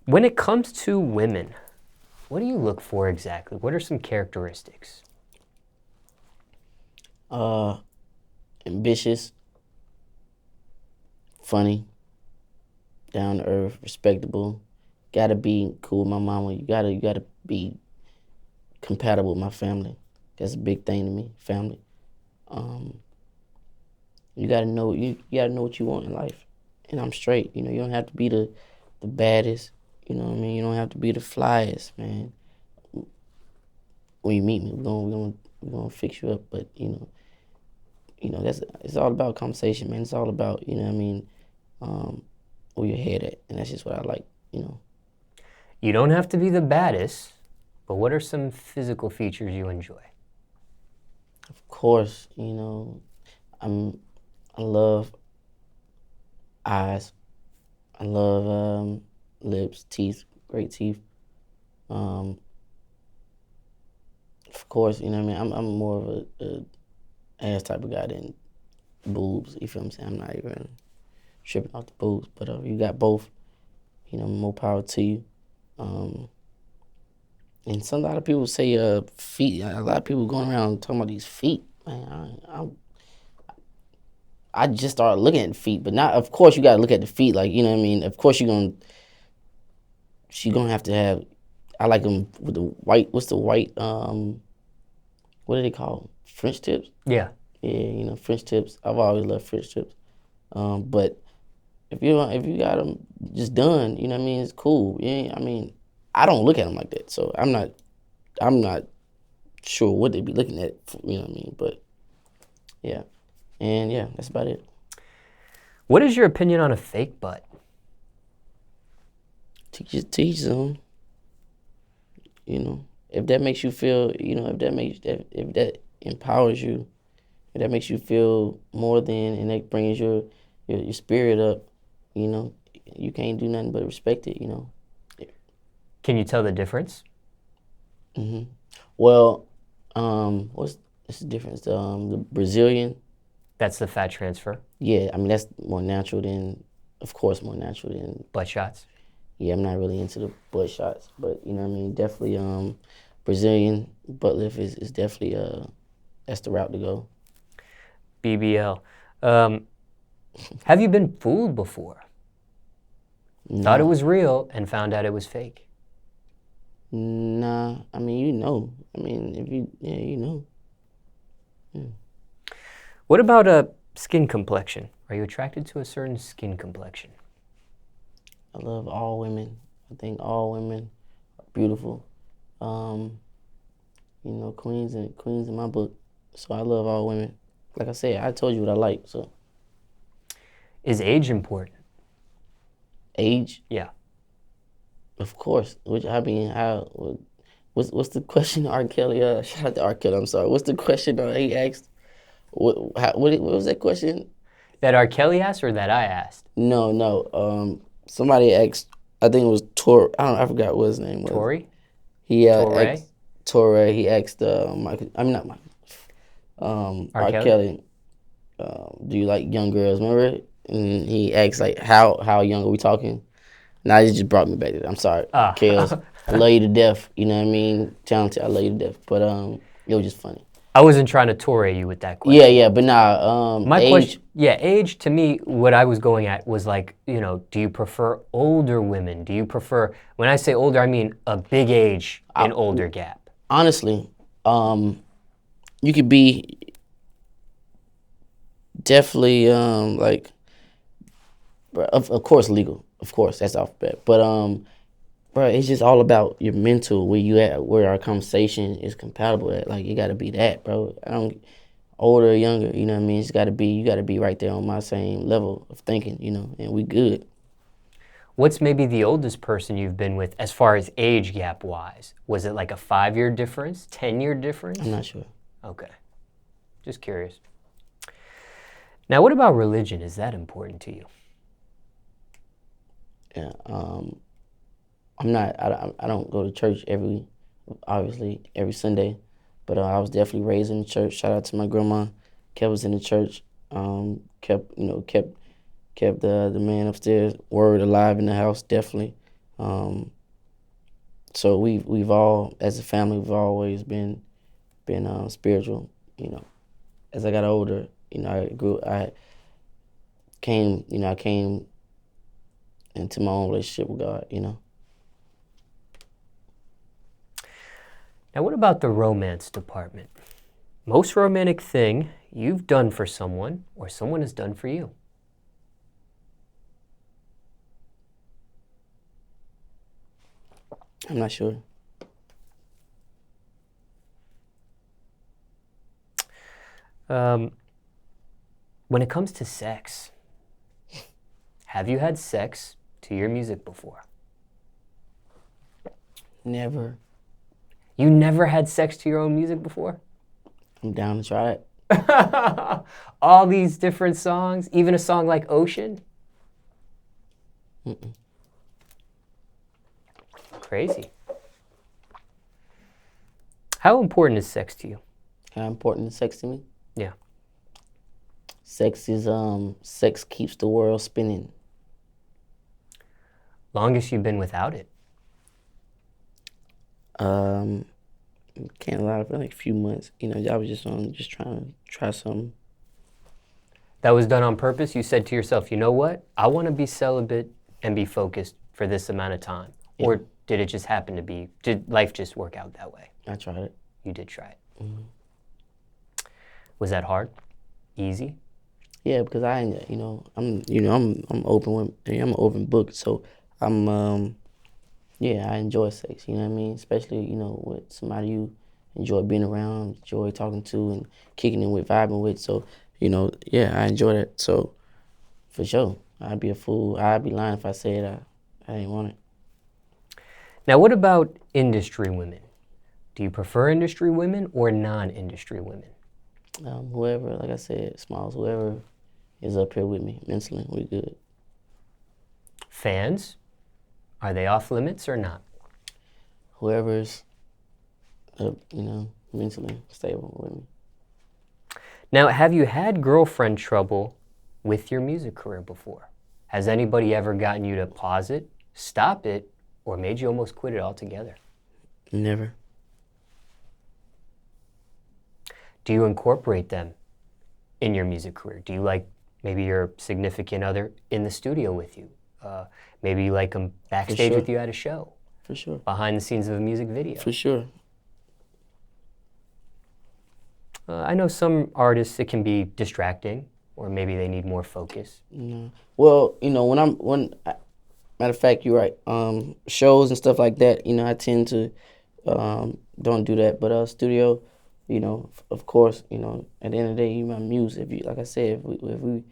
When it comes to women, what do you look for exactly? What are some characteristics? Ambitious, funny, down to earth, respectable. Gotta be cool with my mama. You gotta be compatible with my family. That's a big thing to me, family. Um, you gotta know what you want in life. And I'm straight. You know, you don't have to be the baddest. You know what I mean? You don't have to be the flyest, man. When you meet me, we're gonna fix you up. But that's it's all about conversation, man. It's all about, you know what I mean, where your head at. And that's just what I like, you know. You don't have to be the baddest, but what are some physical features you enjoy? Of course, you know, I love eyes. I love lips, teeth, great teeth. Um, of course, you know what I mean. I'm more of a ass type of guy than boobs. You feel what I'm saying? I'm not even tripping off the boobs, but you got both. You know, more power to you. Um, and a lot of people say feet. A lot of people going around talking about these feet. Man, I just started looking at the feet, but not. Of course, you got to look at the feet. Like, you know what I mean. Of course, she gonna have to have. I like them with the white. What's the white? What do they call 'em? French tips? Yeah. Yeah, you know, French tips. I've always loved French tips. But if you got them just done, you know what I mean. It's cool. Yeah, I mean, I don't look at them like that, so I'm not sure what they be looking at. You know what I mean? But yeah, and yeah, that's about it. What is your opinion on a fake butt? Teach them. You know, if that makes you feel, you know, if that empowers you, if that makes you feel more than, and that brings your spirit up, you know, you can't do nothing but respect it. You know. Can you tell the difference? Well, what's the difference? The Brazilian, That's the fat transfer. yeah, I mean that's more natural than, of course, more natural than. Butt shots. Yeah, I'm not really into the butt shots, but you know what I mean. Definitely, Brazilian butt lift is definitely that's the route to go. BBL. Have you been fooled before? Thought it Nah, was real and found out it was fake? nah. I mean, you know. I mean, if you, yeah, you know. What about a skin complexion? Are you attracted to a certain skin complexion? I love all women. I think all women are beautiful. Um, you know, queens in my book. So I love all women. Like I said, I told you what I like. So Is age important? age, Yeah. of course. Which I mean, how? What's the question? R. Kelly. Shout out to R. Kelly. I'm sorry. What's the question he asked? What was that question? That R. Kelly asked or that I asked? No, no. Somebody asked. I think it was Tor. I don't. I forgot what his name was. Tori? He Torre? asked Torre. He asked Michael. I mean not Michael. R. R. Kelly? Kelly. Do you like young girls? Remember? And he asked like, how young are we talking? Nah, it just brought me back to that. I'm sorry, Ah. Kels. I love you to death. You know what I mean? Talented. I love you to death. But it was just funny. I wasn't trying to Torre you with that question. Yeah, yeah. But nah. My Age. question, yeah, age to me, what I was going at was like, do you prefer older women? Do you prefer, when I say older, I mean a big age and older gap. Honestly, you could be definitely like, bruh, of course legal. Of course, that's off the bat. But bro, it's just all about your mental, where you at, where our conversation is compatible at. Like, you gotta be that, bro. I don't older or younger, you know what I mean? You gotta be right there on my same level of thinking, you know, and we good. What's maybe the oldest person you've been with as far as age gap wise? Was it like a 5-year difference, 10-year difference? I'm not sure. Okay, just curious. Now, what about religion? Is that important to you? Yeah. I'm not. I don't go to church obviously every Sunday, but I was definitely raised in the church. Shout out to my grandma. Kept us in the church. Kept the man upstairs word alive in the house. Definitely. So we've all, as a family, we've always been spiritual. You know, as I got older, you know, I came into my own relationship with God. You know. Now, what about the romance department? Most romantic thing you've done for someone or someone has done for you? I'm not sure. When it comes to sex, have you had sex to your music before? Never. You never had sex to your own music before? I'm down to try it. All these different songs, even a song like Ocean? Mm-mm. Crazy. How important is sex to you? How important is sex to me? Yeah. Sex keeps the world spinning. Longest you've been without it? Can't lie, for like a few months. You know, I was just trying to try something. That was done on purpose? You said to yourself, you know what? I want to be celibate and be focused for this amount of time. Yeah. Or did it just happen to be, did life just work out that way? I tried it. You did try it. Mm-hmm. Was that hard? Easy? Yeah, because I'm open with, I'm an open book, so I enjoy sex, you know what I mean? Especially, you know, with somebody you enjoy being around, enjoy talking to and kicking it with, vibing with. So, you know, yeah, I enjoy that. So, for sure, I'd be a fool. I'd be lying if I said I didn't want it. Now, what about industry women? Do you prefer industry women or non-industry women? Whoever, like I said, Smallz, whoever is up here with me mentally, we good. Fans? Are they off limits or not? Whoever's, mentally stable with me. Now, have you had girlfriend trouble with your music career before? Has anybody ever gotten you to pause it, stop it, or made you almost quit it altogether? Never. Do you incorporate them in your music career? Do you like maybe your significant other in the studio with you? Maybe you like them backstage with you at a show. For sure. Behind the scenes of a music video. For sure. I know some artists, it can be distracting, or maybe they need more focus. No. Well, you know, matter of fact, you're right. Shows and stuff like that, you know, I tend to don't do that. But studio, you know, of course, you know, at the end of the day, you're my muse. If you, like I said, if we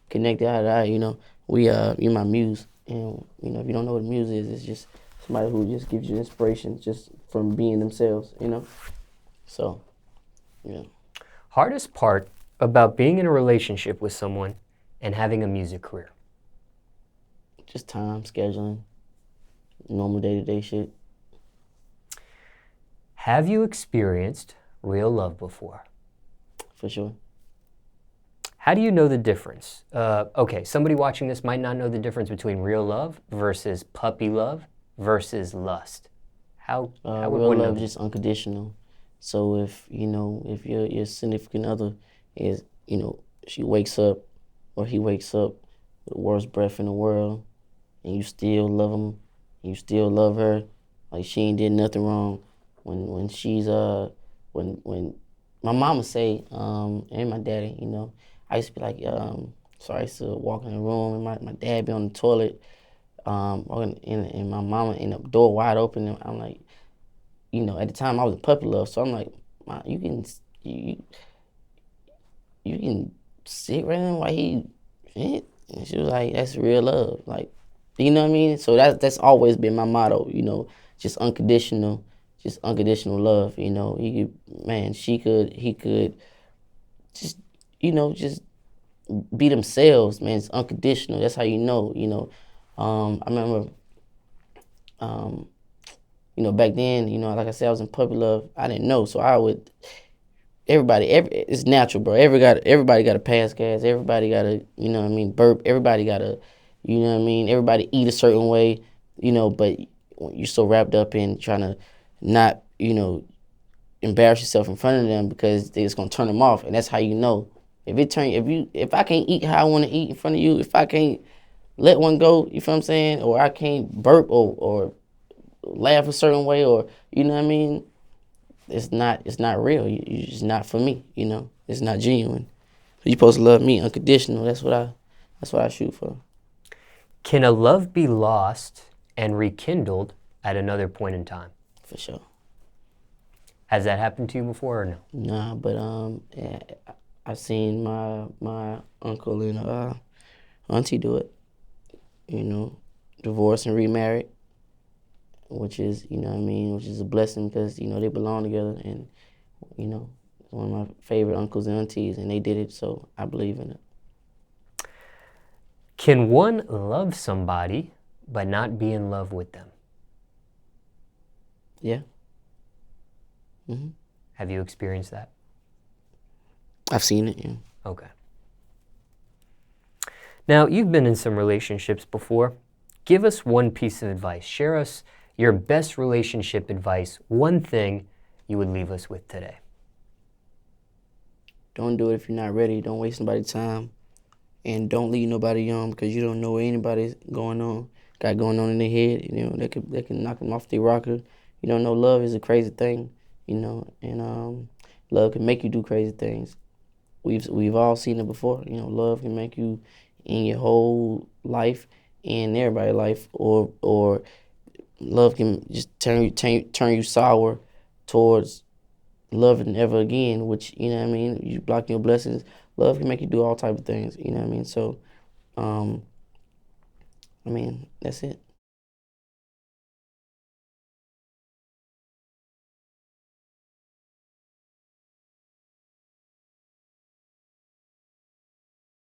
connect eye to eye, you know, you're my muse. And, you know, if you don't know what a muse is, it's just somebody who just gives you inspiration just from being themselves, you know? So, yeah. Hardest part about being in a relationship with someone and having a music career? Just time, scheduling, normal day-to-day shit. Have you experienced real love before? For sure. How do you know the difference? Okay, somebody watching this might not know the difference between real love versus puppy love versus lust. How would real one know? love is just unconditional. So if your significant other is, you know, she wakes up or he wakes up with the worst breath in the world, and you still love him, you still love her, like she ain't did nothing wrong. When she's when my mama say and my daddy, you know, I used to be like, so I used to walk in the room and my dad be on the toilet, and my mama in the door wide open, and I'm like, you know, at the time I was a puppy love, so I'm like, Ma, you can sit right there while he shit. And she was like, that's real love, like, you know what I mean? So that's always been my motto, you know, just unconditional love, you know. He could just, you know, just be themselves, man. It's unconditional. That's how you know, you know. I remember, you know, back then, you know, like I said, I was in puppy love. I didn't know, so I would. It's natural, bro. Everybody got to pass gas. Everybody got to, you know what I mean, burp. Everybody got to, you know what I mean. Everybody eat a certain way. you know, but you're so wrapped up in trying to not, you know, embarrass yourself in front of them because they're just gonna turn them off, and that's how you know. If I can't eat how I want to eat in front of you, if I can't let one go, you feel what I'm saying, or I can't burp or laugh a certain way, or you know what I mean, it's not real. You just not for me, you know. It's not genuine. You supposed to love me unconditional. That's what I shoot for. Can a love be lost and rekindled at another point in time? For sure. Has that happened to you before or no? Nah, but yeah, I seen my uncle and auntie do it. You know, divorced and remarried, which is, you know what I mean, which is a blessing because, you know, they belong together, and, you know, one of my favorite uncles and aunties, and they did it, so I believe in it. Can one love somebody but not be in love with them? Yeah. Mm-hmm. Have you experienced that? I've seen it, yeah. Okay. Now, you've been in some relationships before. Give us one piece of advice. Share us your best relationship advice, one thing you would leave us with today. Don't do it if you're not ready. Don't waste nobody's time. And don't leave nobody on because you don't know what anybody's got going on in their head. You know, they can knock them off their rocker. You don't know, love is a crazy thing, you know, and love can make you do crazy things. We've all seen it before. You know, love can make you in your whole life, in everybody's life, or love can just turn you sour towards loving ever again, which, you know what I mean, you block your blessings. Love can make you do all type of things, you know what I mean? So, I mean, that's it.